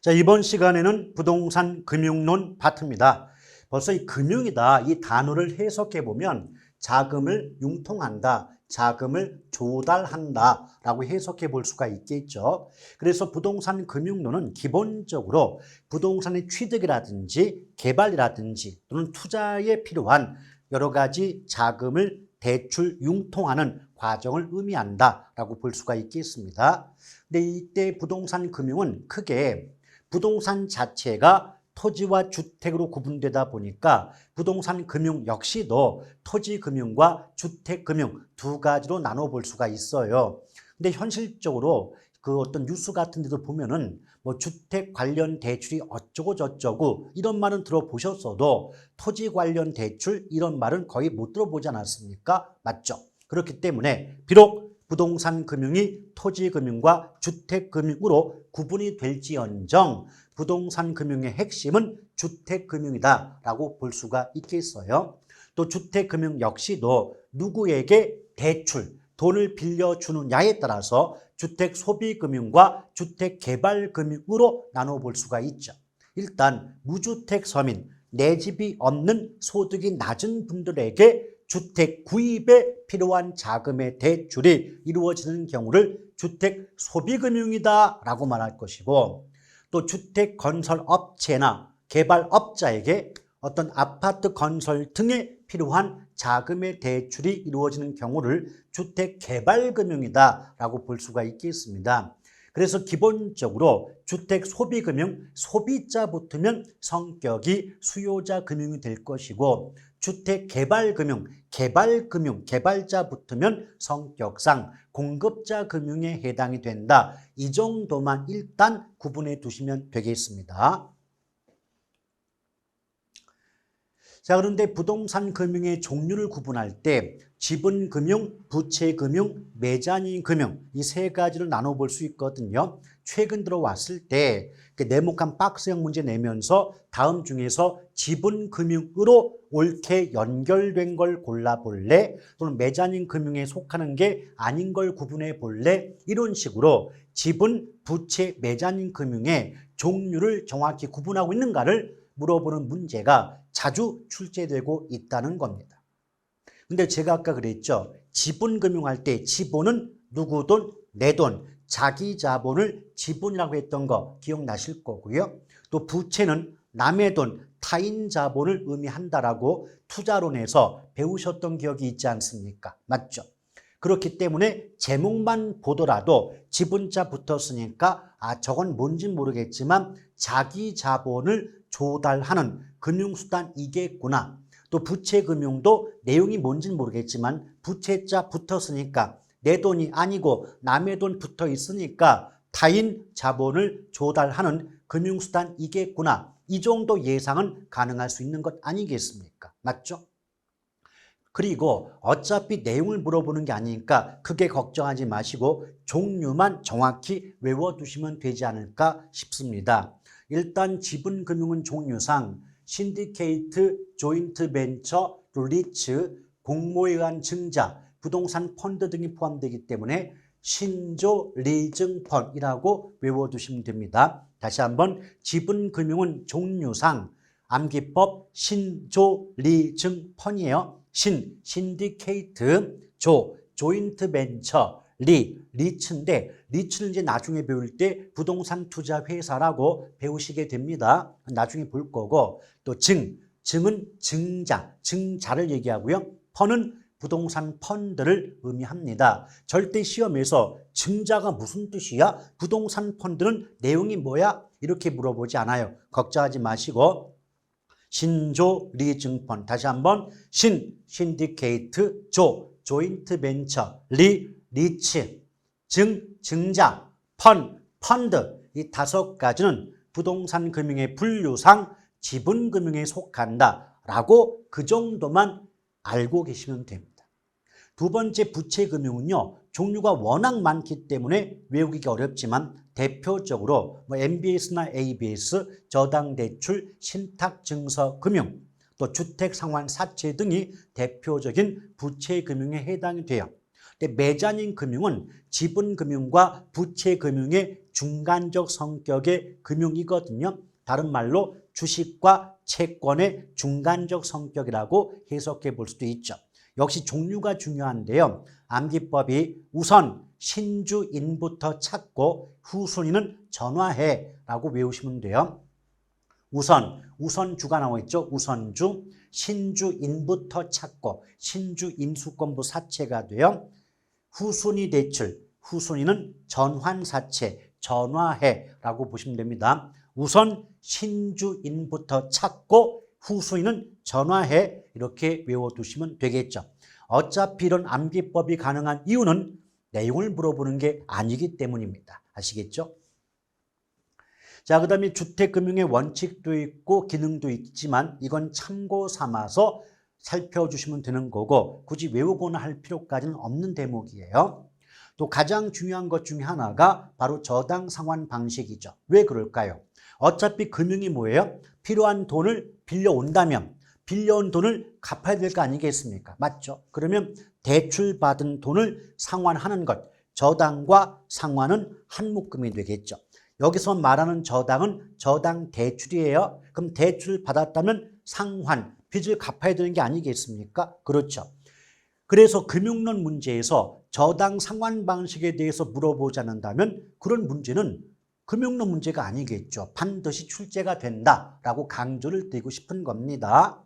자, 이번 시간에는 부동산 금융론 파트입니다. 벌써 이 금융이다, 이 단어를 해석해 보면 자금을 융통한다, 자금을 조달한다 라고 해석해 볼 수가 있겠죠. 그래서 부동산 금융론은 기본적으로 부동산의 취득이라든지 개발이라든지 또는 투자에 필요한 여러 가지 자금을 대출 융통하는 과정을 의미한다라고 볼 수가 있겠습니다. 근데 이때 부동산 금융은 크게 부동산 자체가 토지와 주택으로 구분되다 보니까 부동산 금융 역시도 토지 금융과 주택 금융 두 가지로 나눠볼 수가 있어요. 근데 현실적으로 그 어떤 뉴스 같은 데도 보면은 뭐 주택 관련 대출이 어쩌고 저쩌고 이런 말은 들어보셨어도 토지 관련 대출 이런 말은 거의 못 들어보지 않았습니까? 맞죠? 그렇기 때문에 비록 부동산 금융이 토지 금융과 주택 금융으로 구분이 될지언정 부동산 금융의 핵심은 주택 금융이다라고 볼 수가 있겠어요. 또 주택 금융 역시도 누구에게 대출, 돈을 빌려주느냐에 따라서 주택 소비 금융과 주택 개발 금융으로 나눠볼 수가 있죠. 일단 무주택 서민, 내 집이 없는 소득이 낮은 분들에게 주택 구입에 필요한 자금의 대출이 이루어지는 경우를 주택 소비금융이다라고 말할 것이고, 또 주택 건설 업체나 개발업자에게 어떤 아파트 건설 등에 필요한 자금의 대출이 이루어지는 경우를 주택 개발금융이다라고 볼 수가 있겠습니다. 그래서 기본적으로 주택 소비금융, 소비자 붙으면 성격이 수요자 금융이 될 것이고, 주택 개발금융, 개발금융, 개발자 붙으면 성격상 공급자 금융에 해당이 된다. 이 정도만 일단 구분해 두시면 되겠습니다. 자, 그런데 부동산 금융의 종류를 구분할 때 지분금융, 부채금융, 메자닌금융 이 세 가지를 나눠볼 수 있거든요. 최근 들어왔을 때 네모칸 박스형 문제 내면서 다음 중에서 지분금융으로 옳게 연결된 걸 골라볼래? 또는 메자닌금융에 속하는 게 아닌 걸 구분해 볼래? 이런 식으로 지분, 부채, 메자닌금융의 종류를 정확히 구분하고 있는가를 물어보는 문제가 자주 출제되고 있다는 겁니다. 근데 제가 아까 그랬죠. 지분금융할 때 지분은 누구 돈? 내 돈, 자기 자본을 지분이라고 했던 거 기억나실 거고요. 또 부채는 남의 돈, 타인 자본을 의미한다라고 투자론에서 배우셨던 기억이 있지 않습니까? 맞죠? 그렇기 때문에 제목만 보더라도 지분자 붙었으니까 저건 뭔지 모르겠지만 자기 자본을 조달하는 금융수단이겠구나. 또 부채금융도 내용이 뭔지는 모르겠지만 부채자 붙었으니까 내 돈이 아니고 남의 돈 붙어 있으니까 타인 자본을 조달하는 금융수단이겠구나. 이 정도 예상은 가능할 수 있는 것 아니겠습니까? 맞죠? 그리고 어차피 내용을 물어보는 게 아니니까 크게 걱정하지 마시고 종류만 정확히 외워두시면 되지 않을까 싶습니다. 일단 지분금융은 종류상 신디케이트, 조인트 벤처, 리츠, 공모에 의한 증자, 부동산 펀드 등이 포함되기 때문에 신조 리증펀이라고 외워두시면 됩니다. 다시 한번 지분금융은 종류상 암기법 신조 리증펀이에요. 신디케이트, 조인트 벤처, 리츠인데 리츠는 이제 나중에 배울 때 부동산 투자 회사라고 배우시게 됩니다. 나중에 볼 거고, 또 증은 증자를 얘기하고요. 펀은 부동산 펀드를 의미합니다. 절대 시험에서 증자가 무슨 뜻이야? 부동산 펀드는 내용이 뭐야? 이렇게 물어보지 않아요. 걱정하지 마시고 신조 리증펀, 다시 한번 신디케이트, 조인트 벤처, 리츠, 증자, 펀드 이 다섯 가지는 부동산 금융의 분류상 지분금융에 속한다라고 그 정도만 알고 계시면 됩니다. 두 번째 부채금융은요, 종류가 워낙 많기 때문에 외우기가 어렵지만 대표적으로 MBS나 ABS, 저당대출, 신탁증서금융, 또 주택상환사채 등이 대표적인 부채금융에 해당이 돼요. 근데 메자닌 금융은 지분금융과 부채금융의 중간적 성격의 금융이거든요. 다른 말로 주식과 채권의 중간적 성격이라고 해석해 볼 수도 있죠. 역시 종류가 중요한데요. 암기법이 우선 신주인부터 찾고 후순위는 전화해라고 외우시면 돼요. 우선주가 나와 있죠. 우선주, 신주인부터 찾고 신주인수권부 사체가 돼요. 후순위 대출, 후순위는 전환사체, 전화해라고 보시면 됩니다. 우선 신주인부터 찾고 후순위는 전화해 이렇게 외워두시면 되겠죠. 어차피 이런 암기법이 가능한 이유는 내용을 물어보는 게 아니기 때문입니다. 아시겠죠? 자, 그 다음에 주택금융의 원칙도 있고 기능도 있지만 이건 참고 삼아서 살펴주시면 되는 거고 굳이 외우거나 할 필요까지는 없는 대목이에요. 또 가장 중요한 것 중에 하나가 바로 저당 상환 방식이죠. 왜 그럴까요? 어차피 금융이 뭐예요? 필요한 돈을 빌려온다면 빌려온 돈을 갚아야 될 거 아니겠습니까? 맞죠? 그러면 대출받은 돈을 상환하는 것, 저당과 상환은 한 묶음이 되겠죠. 여기서 말하는 저당은 저당 대출이에요. 그럼 대출 받았다면 상환, 빚을 갚아야 되는 게 아니겠습니까? 그렇죠. 그래서 금융론 문제에서 저당 상환 방식에 대해서 물어보지 않는다면 그런 문제는 금융론 문제가 아니겠죠. 반드시 출제가 된다라고 강조를 드리고 싶은 겁니다.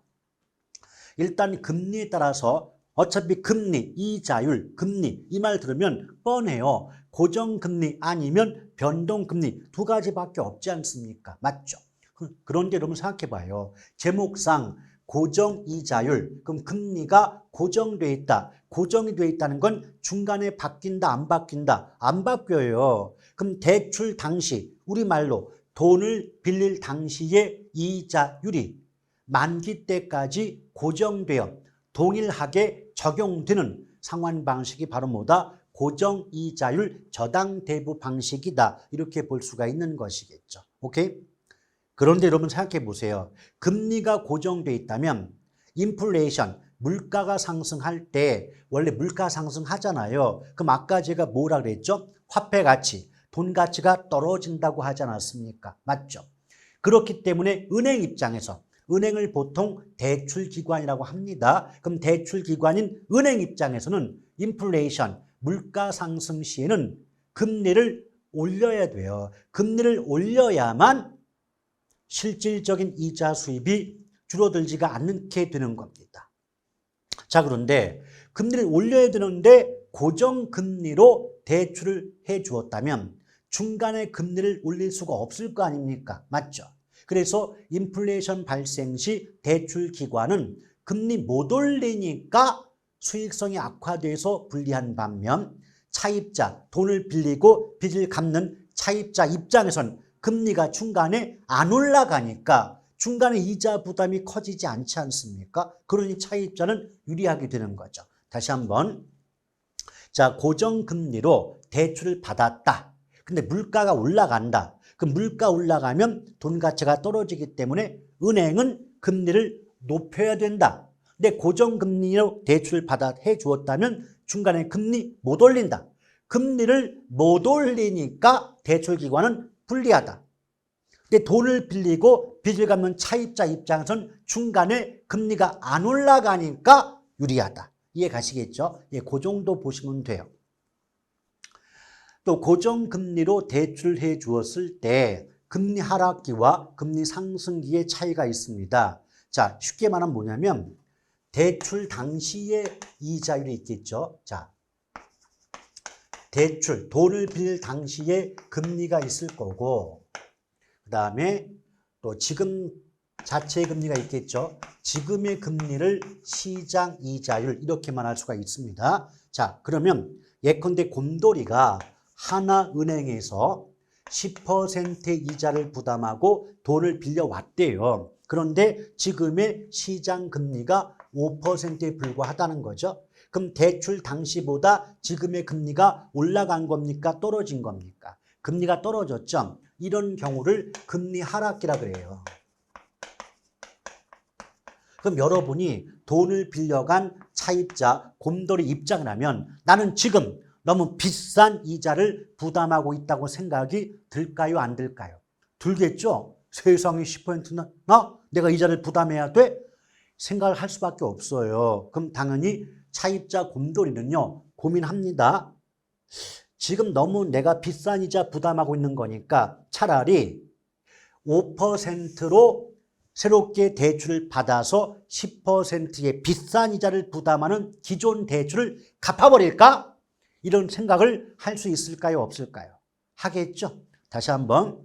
일단 금리에 따라서 어차피 금리, 이자율, 금리 이 말 들으면 뻔해요. 고정금리 아니면 변동금리 두 가지밖에 없지 않습니까? 맞죠? 그런데 여러분 생각해 봐요. 제목상 고정이자율, 그럼 금리가 고정돼 있다. 고정이 돼 있다는 건 중간에 바뀐다, 안 바뀐다? 안 바뀌어요. 그럼 대출 당시, 우리말로 돈을 빌릴 당시의 이자율이 만기 때까지 고정되어 동일하게 적용되는 상환 방식이 바로 뭐다? 고정이자율 저당대부 방식이다. 이렇게 볼 수가 있는 것이겠죠. 오케이? 그런데 여러분 생각해 보세요. 금리가 고정돼 있다면 인플레이션, 물가가 상승할 때 원래 물가 상승하잖아요. 그럼 아까 제가 뭐라 그랬죠? 화폐 가치, 돈 가치가 떨어진다고 하지 않았습니까? 맞죠? 그렇기 때문에 은행 입장에서 은행을 보통 대출기관이라고 합니다. 그럼 대출기관인 은행 입장에서는 인플레이션, 물가 상승 시에는 금리를 올려야 돼요. 금리를 올려야만 실질적인 이자 수입이 줄어들지가 않게 되는 겁니다. 자, 그런데 금리를 올려야 되는데 고정금리로 대출을 해 주었다면 중간에 금리를 올릴 수가 없을 거 아닙니까? 맞죠? 그래서 인플레이션 발생 시 대출기관은 금리 못 올리니까 수익성이 악화돼서 불리한 반면 차입자, 돈을 빌리고 빚을 갚는 차입자 입장에선 금리가 중간에 안 올라가니까 중간에 이자 부담이 커지지 않지 않습니까? 그러니 차입자는 유리하게 되는 거죠. 다시 한번. 자, 고정금리로 대출을 받았다. 근데 물가가 올라간다. 그 물가 올라가면 돈 가치가 떨어지기 때문에 은행은 금리를 높여야 된다. 근데 고정금리로 대출을 받아 해 주었다면 중간에 금리 못 올린다. 금리를 못 올리니까 대출기관은 불리하다. 근데 돈을 빌리고 빚을 갚는 차입자 입장에서는 중간에 금리가 안 올라가니까 유리하다. 이해 가시겠죠? 예, 그 정도 보시면 돼요. 또 고정금리로 대출을 해 주었을 때 금리 하락기와 금리 상승기의 차이가 있습니다. 자, 쉽게 말하면 뭐냐면 대출 당시의 이자율이 있겠죠. 자, 대출, 돈을 빌릴 당시에 금리가 있을 거고 그 다음에 또 지금 자체의 금리가 있겠죠. 지금의 금리를 시장 이자율 이렇게 말할 수가 있습니다. 자, 그러면 예컨대 곰돌이가 하나은행에서 10%의 이자를 부담하고 돈을 빌려왔대요. 그런데 지금의 시장 금리가 5%에 불과하다는 거죠. 그럼 대출 당시보다 지금의 금리가 올라간 겁니까? 떨어진 겁니까? 금리가 떨어졌죠. 이런 경우를 금리 하락기라 그래요. 그럼 여러분이 돈을 빌려간 차입자 곰돌이 입장을 하면 나는 지금 너무 비싼 이자를 부담하고 있다고 생각이 들까요? 안 들까요? 들겠죠? 세상에 10%나 내가 이자를 부담해야 돼? 생각을 할 수밖에 없어요. 그럼 당연히 차입자 곰돌이는요, 고민합니다. 지금 너무 내가 비싼 이자 부담하고 있는 거니까 차라리 5%로 새롭게 대출을 받아서 10%의 비싼 이자를 부담하는 기존 대출을 갚아버릴까? 이런 생각을 할 수 있을까요? 없을까요? 하겠죠. 다시 한번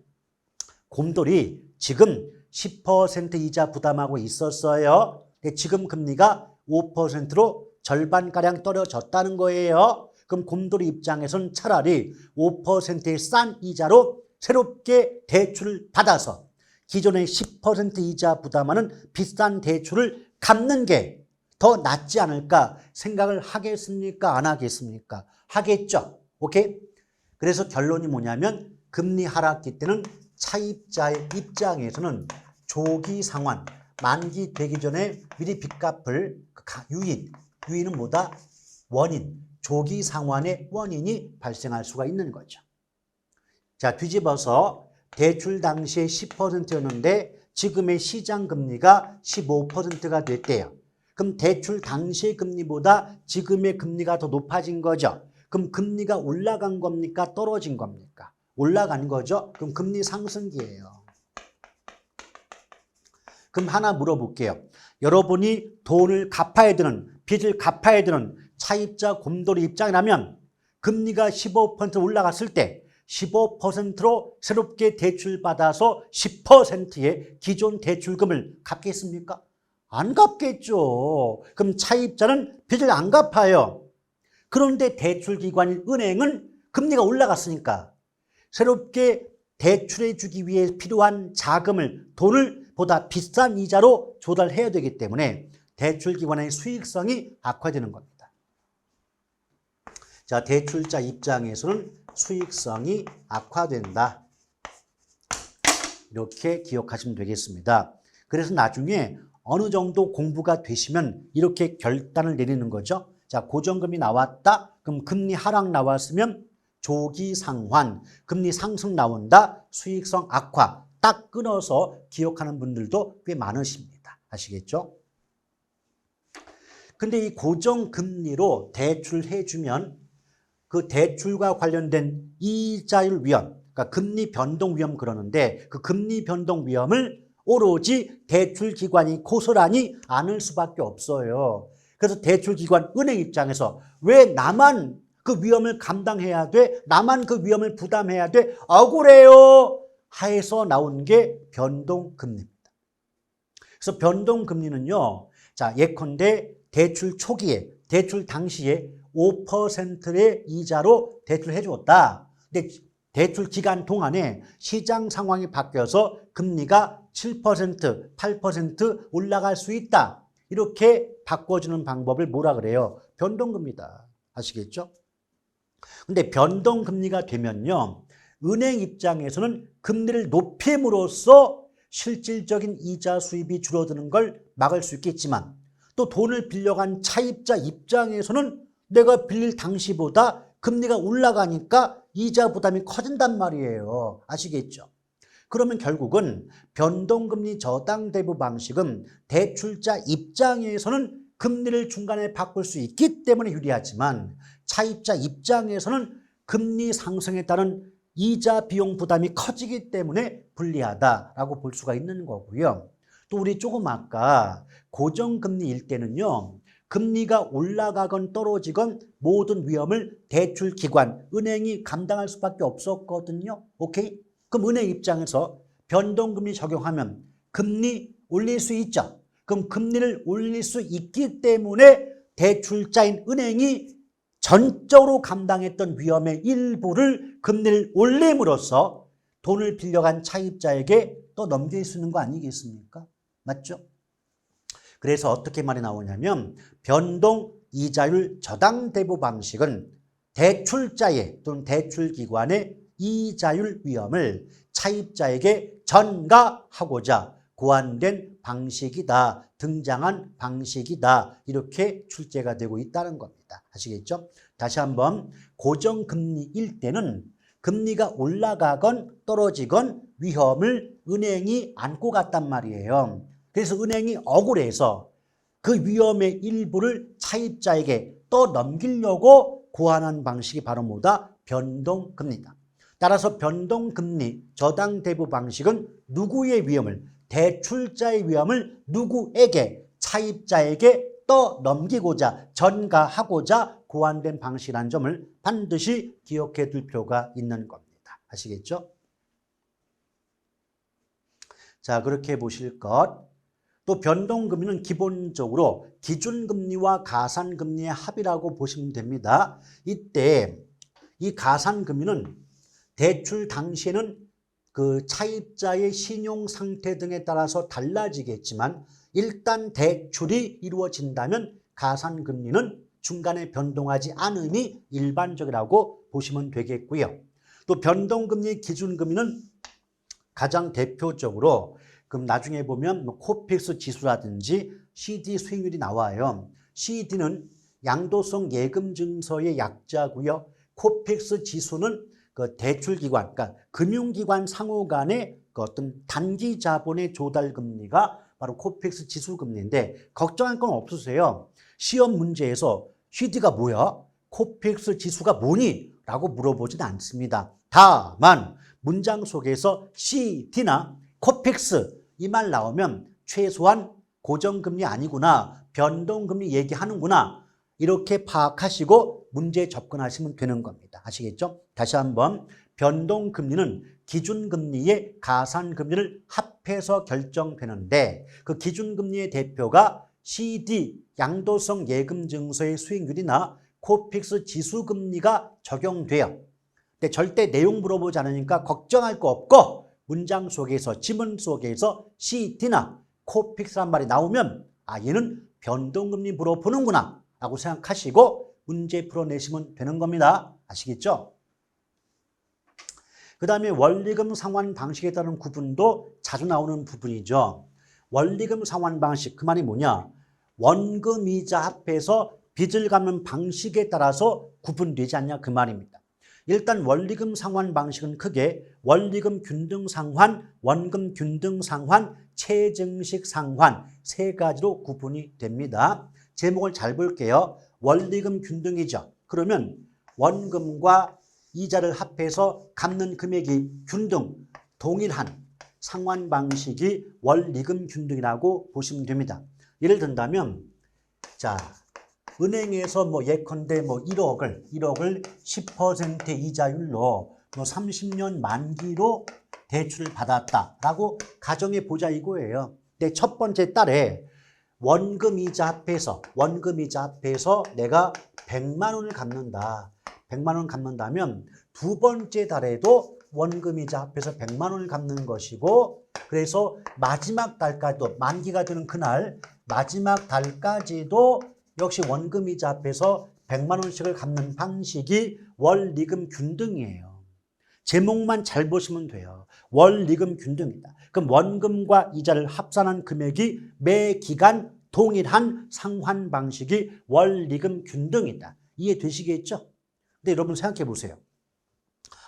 곰돌이 지금 10% 이자 부담하고 있었어요. 지금 금리가 5%로 절반가량 떨어졌다는 거예요. 그럼 곰돌이 입장에서는 차라리 5%의 싼 이자로 새롭게 대출을 받아서 기존의 10% 이자 부담하는 비싼 대출을 갚는 게 더 낫지 않을까 생각을 하겠습니까? 안 하겠습니까? 하겠죠. 오케이? 그래서 결론이 뭐냐면 금리 하락기 때는 차입자의 입장에서는 조기 상환, 만기 되기 전에 미리 빚 갚을 유인은 뭐다? 원인, 조기 상환의 원인이 발생할 수가 있는 거죠. 자, 뒤집어서 대출 당시에 10%였는데 지금의 시장 금리가 15%가 됐대요. 그럼 대출 당시의 금리보다 지금의 금리가 더 높아진 거죠. 그럼 금리가 올라간 겁니까? 떨어진 겁니까? 올라간 거죠. 그럼 금리 상승기예요. 그럼 하나 물어볼게요. 여러분이 돈을 갚아야 되는, 빚을 갚아야 되는 차입자 곰돌이 입장이라면 금리가 15% 올라갔을 때 15%로 새롭게 대출받아서 10%의 기존 대출금을 갚겠습니까? 안 갚겠죠. 그럼 차입자는 빚을 안 갚아요. 그런데 대출기관인 은행은 금리가 올라갔으니까 새롭게 대출해 주기 위해 필요한 자금을, 돈을 보다 비싼 이자로 조달해야 되기 때문에 대출기관의 수익성이 악화되는 겁니다. 자, 대출자 입장에서는 수익성이 악화된다. 이렇게 기억하시면 되겠습니다. 그래서 나중에 어느 정도 공부가 되시면 이렇게 결단을 내리는 거죠. 자, 고정금이 나왔다. 그럼 금리 하락 나왔으면 조기 상환, 금리 상승 나온다. 수익성 악화. 딱 끊어서 기억하는 분들도 꽤 많으십니다. 아시겠죠? 근데 이 고정금리로 대출해주면 그 대출과 관련된 이자율 위험, 그러니까 금리 변동 위험 그러는데 그 금리 변동 위험을 오로지 대출기관이 고스란히 안을 수밖에 없어요. 그래서 대출기관 은행 입장에서 왜 나만 그 위험을 감당해야 돼? 나만 그 위험을 부담해야 돼? 억울해요. 하에서 나온 게 변동금리입니다. 그래서 변동금리는요. 자, 예컨대 대출 초기에, 대출 당시에 5%의 이자로 대출해 줬다. 근데 대출 기간 동안에 시장 상황이 바뀌어서 금리가 7%, 8% 올라갈 수 있다. 이렇게 바꿔주는 방법을 뭐라 그래요? 변동금리다. 아시겠죠? 근데 변동금리가 되면요. 은행 입장에서는 금리를 높임으로써 실질적인 이자 수입이 줄어드는 걸 막을 수 있겠지만 또 돈을 빌려간 차입자 입장에서는 내가 빌릴 당시보다 금리가 올라가니까 이자 부담이 커진단 말이에요. 아시겠죠? 그러면 결국은 변동금리 저당대부 방식은 대출자 입장에서는 금리를 중간에 바꿀 수 있기 때문에 유리하지만 차입자 입장에서는 금리 상승에 따른 이자 비용 부담이 커지기 때문에 불리하다라고 볼 수가 있는 거고요. 또 우리 조금 아까 고정금리일 때는요. 금리가 올라가건 떨어지건 모든 위험을 대출기관, 은행이 감당할 수밖에 없었거든요. 오케이? 그럼 은행 입장에서 변동금리 적용하면 금리 올릴 수 있죠. 그럼 금리를 올릴 수 있기 때문에 대출자인 은행이 전적으로 감당했던 위험의 일부를 금리를 올림으로써 돈을 빌려간 차입자에게 또 넘길 수 있는 거 아니겠습니까? 맞죠? 그래서 어떻게 말이 나오냐면 변동 이자율 저당대부 방식은 대출자의 또는 대출기관의 이자율 위험을 차입자에게 전가하고자 고안된 방식이다. 등장한 방식이다. 이렇게 출제가 되고 있다는 겁니다. 아시겠죠? 다시 한번 고정금리일 때는 금리가 올라가건 떨어지건 위험을 은행이 안고 갔단 말이에요. 그래서 은행이 억울해서 그 위험의 일부를 차입자에게 떠넘기려고 고안한 방식이 바로 뭐다? 변동금리다. 따라서 변동금리 저당대부 방식은 누구의 위험을, 대출자의 위험을 누구에게, 차입자에게 떠넘기고자, 전가하고자 고안된 방식이라는 점을 반드시 기억해 둘 필요가 있는 겁니다. 아시겠죠? 자, 그렇게 보실 것. 또 변동금리는 기본적으로 기준금리와 가산금리의 합이라고 보시면 됩니다. 이때 이 가산금리는 대출 당시에는 그 차입자의 신용 상태 등에 따라서 달라지겠지만 일단 대출이 이루어진다면 가산금리는 중간에 변동하지 않음이 일반적이라고 보시면 되겠고요. 또 변동금리, 기준금리는 가장 대표적으로 그럼 나중에 보면 코픽스 지수라든지 CD 수익률이 나와요. CD는 양도성 예금 증서의 약자고요. 코픽스 지수는 그 대출기관, 그러니까 금융기관 상호 간의 그 어떤 단기 자본의 조달 금리가 바로 코픽스 지수 금리인데 걱정할 건 없으세요. 시험 문제에서 CD가 뭐야? 코픽스 지수가 뭐니? 라고 물어보진 않습니다. 다만 문장 속에서 CD나 코픽스 이 말 나오면 최소한 고정금리 아니구나, 변동금리 얘기하는구나 이렇게 파악하시고 문제에 접근하시면 되는 겁니다. 아시겠죠? 다시 한번 변동금리는 기준금리의 가산금리를 합해서 결정되는데 그 기준금리의 대표가 CD, 양도성 예금증서의 수익률이나 코픽스 지수금리가 적용돼요. 근데 절대 내용 물어보지 않으니까 걱정할 거 없고 문장 속에서, 지문 속에서 CD나 코픽스란 말이 나오면 아, 얘는 변동금리 물어보는구나 라고 생각하시고 문제 풀어내시면 되는 겁니다. 아시겠죠? 그 다음에 원리금 상환 방식에 따른 구분도 자주 나오는 부분이죠. 원리금 상환 방식, 그 말이 뭐냐? 원금이자 합해서 빚을 갚는 방식에 따라서 구분되지 않냐 그 말입니다. 일단 원리금 상환 방식은 크게 원리금 균등 상환, 원금 균등 상환, 체증식 상환 세 가지로 구분이 됩니다. 제목을 잘 볼게요. 원리금 균등이죠. 그러면 원금과 이자를 합해서 갚는 금액이 균등, 동일한 상환 방식이 원리금 균등이라고 보시면 됩니다. 예를 든다면 자, 은행에서 예컨대 1억을 10% 이자율로 30년 만기로 대출을 받았다라고 가정해 보자 이거예요. 근데 첫 번째 달에 원금이자 합해서 내가 100만 원을 갚는다. 100만 원 갚는다면 두 번째 달에도 원금이자 합해서 100만 원을 갚는 것이고 그래서 마지막 달까지도 만기가 되는 그날 마지막 달까지도 역시 원금이자 합해서 100만 원씩을 갚는 방식이 원리금 균등이에요. 제목만 잘 보시면 돼요. 원리금 균등이다. 그럼 원금과 이자를 합산한 금액이 매 기간 동일한 상환 방식이 원리금 균등이다. 이해되시겠죠? 근데 여러분 생각해 보세요.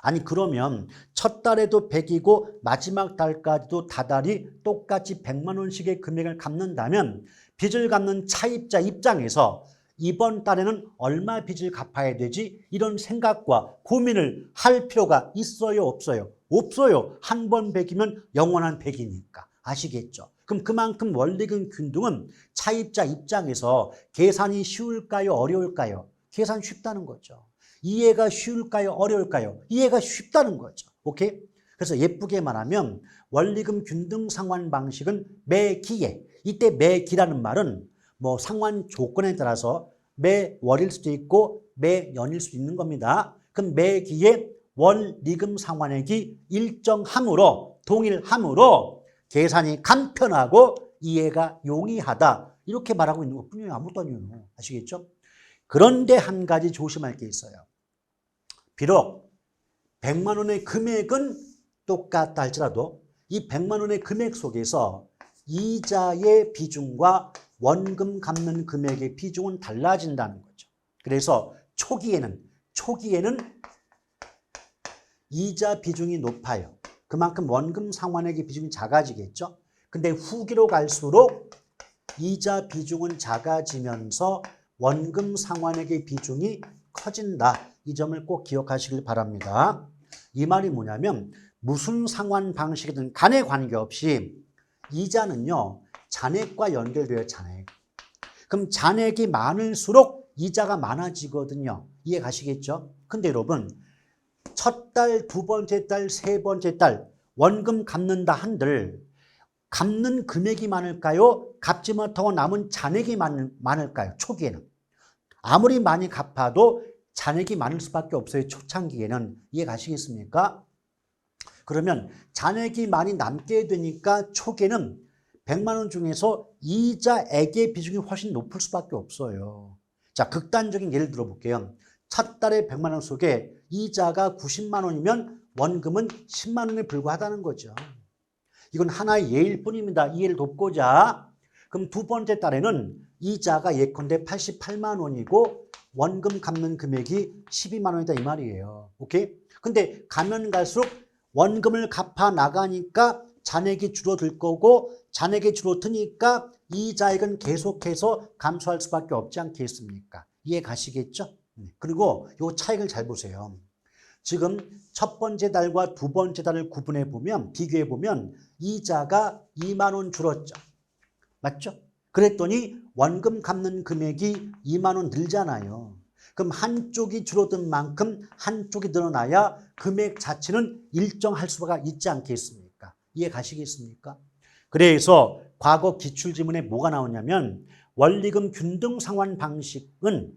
아니 그러면 첫 달에도 100이고 마지막 달까지도 다달이 똑같이 100만 원씩의 금액을 갚는다면 빚을 갚는 차입자 입장에서 이번 달에는 얼마 빚을 갚아야 되지? 이런 생각과 고민을 할 필요가 있어요? 없어요? 없어요. 한 번 100이면 영원한 100이니까. 아시겠죠? 그럼 그만큼 원리금 균등은 차입자 입장에서 계산이 쉬울까요? 어려울까요? 계산 쉽다는 거죠. 이해가 쉬울까요? 어려울까요? 이해가 쉽다는 거죠. 오케이? 그래서 예쁘게 말하면 원리금 균등 상환 방식은 매기에, 이때 매기라는 말은 상환 조건에 따라서 매월일 수도 있고 매년일 수도 있는 겁니다. 그럼 매기에 원리금 상환액이 일정함으로, 동일함으로 계산이 간편하고 이해가 용이하다. 이렇게 말하고 있는 것뿐이에요. 아무것도 아니에요. 아시겠죠? 그런데 한 가지 조심할 게 있어요. 비록 100만 원의 금액은 똑같다 할지라도 이 100만 원의 금액 속에서 이자의 비중과 원금 갚는 금액의 비중은 달라진다는 거죠. 그래서 초기에는 이자 비중이 높아요. 그만큼 원금 상환액의 비중이 작아지겠죠. 근데 후기로 갈수록 이자 비중은 작아지면서 원금 상환액의 비중이 커진다. 이 점을 꼭 기억하시길 바랍니다. 이 말이 뭐냐면 무슨 상환 방식이든 간에 관계없이 이자는요, 잔액과 연결돼요. 잔액. 그럼 잔액이 많을수록 이자가 많아지거든요. 이해 가시겠죠? 근데 여러분, 첫 달, 두 번째 달, 세 번째 달 원금 갚는다 한들 갚는 금액이 많을까요? 갚지 못하고 남은 잔액이 많을까요? 초기에는. 아무리 많이 갚아도 잔액이 많을 수밖에 없어요. 초창기에는. 이해 가시겠습니까? 그러면 잔액이 많이 남게 되니까 초기에는 100만 원 중에서 이자액의 비중이 훨씬 높을 수밖에 없어요. 자, 극단적인 예를 들어볼게요. 첫 달에 100만 원 속에 이자가 90만 원이면 원금은 10만 원에 불과하다는 거죠. 이건 하나의 예일 뿐입니다. 이해를 돕고자. 그럼 두 번째 달에는 이자가 예컨대 88만 원이고 원금 갚는 금액이 12만 원이다 이 말이에요. 오케이? 근데 가면 갈수록 원금을 갚아 나가니까 잔액이 줄어들 거고 잔액이 줄어드니까 이자액은 계속해서 감소할 수밖에 없지 않겠습니까? 이해 가시겠죠? 그리고 이 차익을 잘 보세요. 지금 첫 번째 달과 두 번째 달을 구분해 보면, 비교해 보면 이자가 2만 원 줄었죠. 맞죠? 그랬더니 원금 갚는 금액이 2만 원 늘잖아요. 그럼 한쪽이 줄어든 만큼 한쪽이 늘어나야 금액 자체는 일정할 수가 있지 않겠습니까? 이해 가시겠습니까? 그래서 과거 기출지문에 뭐가 나오냐면 원리금 균등 상환 방식은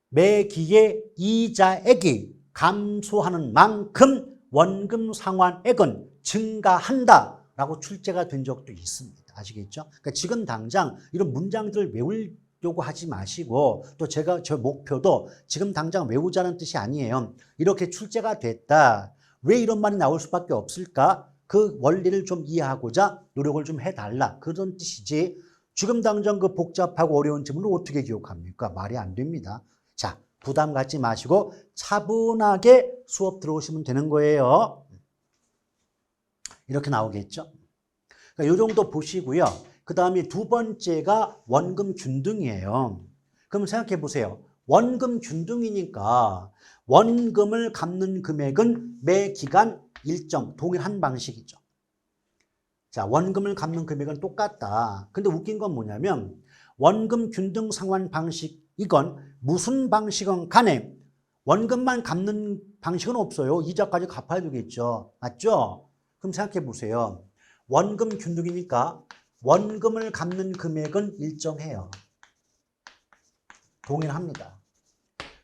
매기의 이자액이 감소하는 만큼 원금 상환액은 증가한다라고 출제가 된 적도 있습니다. 아시겠죠? 그러니까 지금 당장 이런 문장들을 외우려고 하지 마시고 또 저 목표도 지금 당장 외우자는 뜻이 아니에요. 이렇게 출제가 됐다. 왜 이런 말이 나올 수밖에 없을까? 그 원리를 좀 이해하고자 노력을 좀 해달라. 그런 뜻이지 지금 당장 그 복잡하고 어려운 지문을 어떻게 기억합니까? 말이 안 됩니다. 자, 부담 갖지 마시고 차분하게 수업 들어오시면 되는 거예요. 이렇게 나오겠죠? 그러니까 이 정도 보시고요. 그 다음에 두 번째가 원금 균등이에요. 그럼 생각해 보세요. 원금 균등이니까 원금을 갚는 금액은 매 기간 일정, 동일한 방식이죠. 자, 원금을 갚는 금액은 똑같다. 근데 웃긴 건 뭐냐면 원금 균등 상환 방식이건 무슨 방식은 간에 원금만 갚는 방식은 없어요. 이자까지 갚아야 되겠죠. 맞죠? 그럼 생각해 보세요. 원금 균등이니까 원금을 갚는 금액은 일정해요. 동일합니다.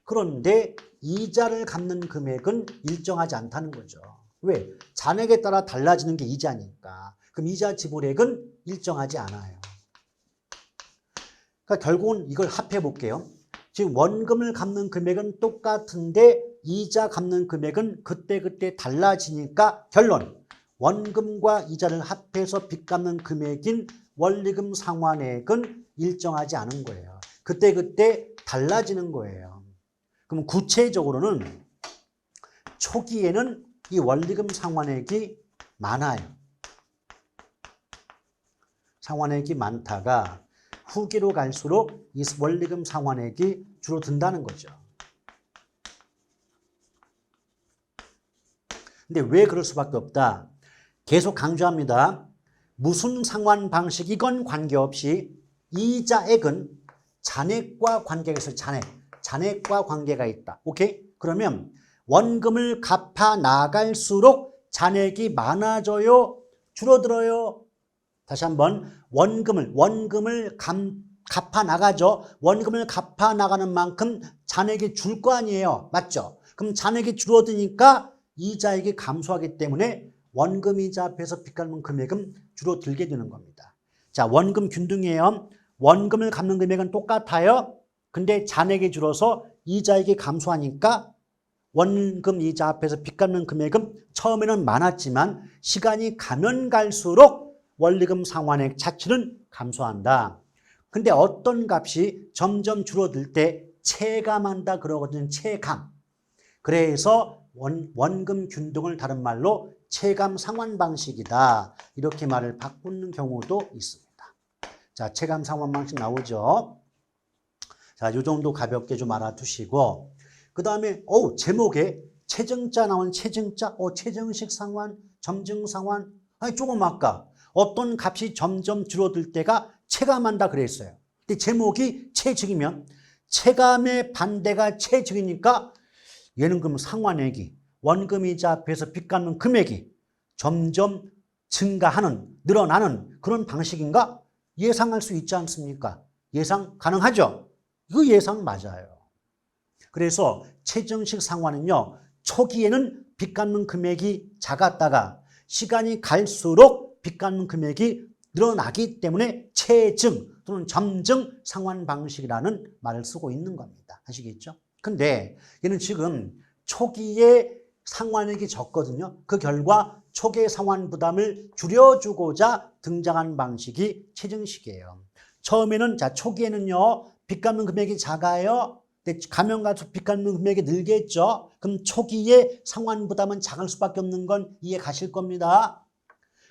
그런데 이자를 갚는 금액은 일정하지 않다는 거죠. 왜? 잔액에 따라 달라지는 게 이자니까. 그럼 이자 지불액은 일정하지 않아요. 그러니까 결국은 이걸 합해 볼게요. 지금 원금을 갚는 금액은 똑같은데 이자 갚는 금액은 그때그때 달라지니까 결론. 원금과 이자를 합해서 빚 갚는 금액인 원리금 상환액은 일정하지 않은 거예요. 그때그때 달라지는 거예요. 그럼 구체적으로는 초기에는 이 원리금 상환액이 많아요. 상환액이 많다가 후기로 갈수록 이 원리금 상환액이 줄어든다는 거죠. 근데 왜 그럴 수밖에 없다? 계속 강조합니다. 무슨 상환 방식이건 관계없이 이자액은 잔액과 관계가 있어요. 잔액과 관계가 있다. 오케이? 그러면 원금을 갚아 나갈수록 잔액이 많아져요? 줄어들어요? 다시 한번 원금을 갚아 나가죠. 원금을 갚아 나가는 만큼 잔액이 줄 거 아니에요. 맞죠? 그럼 잔액이 줄어드니까 이자액이 감소하기 때문에 원금 이자 합해서 빚 갚는 금액은 줄어들게 되는 겁니다. 자, 원금 균등이에요. 원금을 갚는 금액은 똑같아요. 근데 잔액이 줄어서 이자액이 감소하니까 원금 이자 합해서 빚 갚는 금액은 처음에는 많았지만 시간이 가면 갈수록 원리금 상환액 자체는 감소한다. 근데 어떤 값이 점점 줄어들 때 체감한다 그러거든요. 체감. 그래서 원금 균등을 다른 말로 체감 상환 방식이다. 이렇게 말을 바꾸는 경우도 있습니다. 자, 체감 상환 방식 나오죠. 자, 요 정도 가볍게 좀 알아두시고, 그 다음에, 제목에 체증자 나온 체증자, 체증식 상환, 점증 상환. 아니, 조금 아까 어떤 값이 점점 줄어들 때가 체감한다 그랬어요. 근데 제목이 체증이면 체감의 반대가 체증이니까 얘는 그럼 상환액이 원금이자 앞에서 빚 갚는 금액이 점점 증가하는, 늘어나는 그런 방식인가? 예상할 수 있지 않습니까? 예상 가능하죠? 이거 예상 맞아요. 그래서 체증식 상환은요, 초기에는 빚 갚는 금액이 작았다가 시간이 갈수록 빚 갚는 금액이 늘어나기 때문에 체증 또는 점증 상환 방식이라는 말을 쓰고 있는 겁니다. 아시겠죠? 근데 얘는 지금 초기에 상환액이 적거든요. 그 결과 초기의 상환 부담을 줄여주고자 등장한 방식이 체증식이에요. 처음에는 초기에는요, 빚 갚는 금액이 작아요. 근데 가면 갈수록 빚 갚는 금액이 늘겠죠. 그럼 초기에 상환 부담은 작을 수밖에 없는 건 이해 가실 겁니다.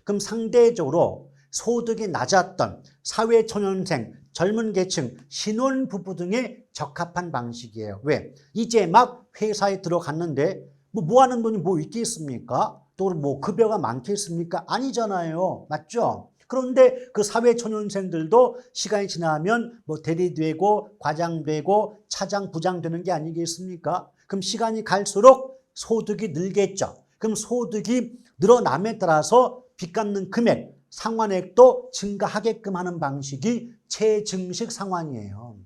그럼 상대적으로 소득이 낮았던 사회초년생, 젊은 계층, 신혼부부 등에 적합한 방식이에요. 왜? 이제 막 회사에 들어갔는데 뭐 하는 돈이 뭐 있겠습니까? 또 뭐 급여가 많겠습니까? 아니잖아요. 맞죠? 그런데 그 사회초년생들도 시간이 지나면 뭐 대리되고 과장되고 차장, 부장 되는 게 아니겠습니까? 그럼 시간이 갈수록 소득이 늘겠죠. 그럼 소득이 늘어남에 따라서 빚 갚는 금액, 상환액도 증가하게끔 하는 방식이 체증식 상환이에요.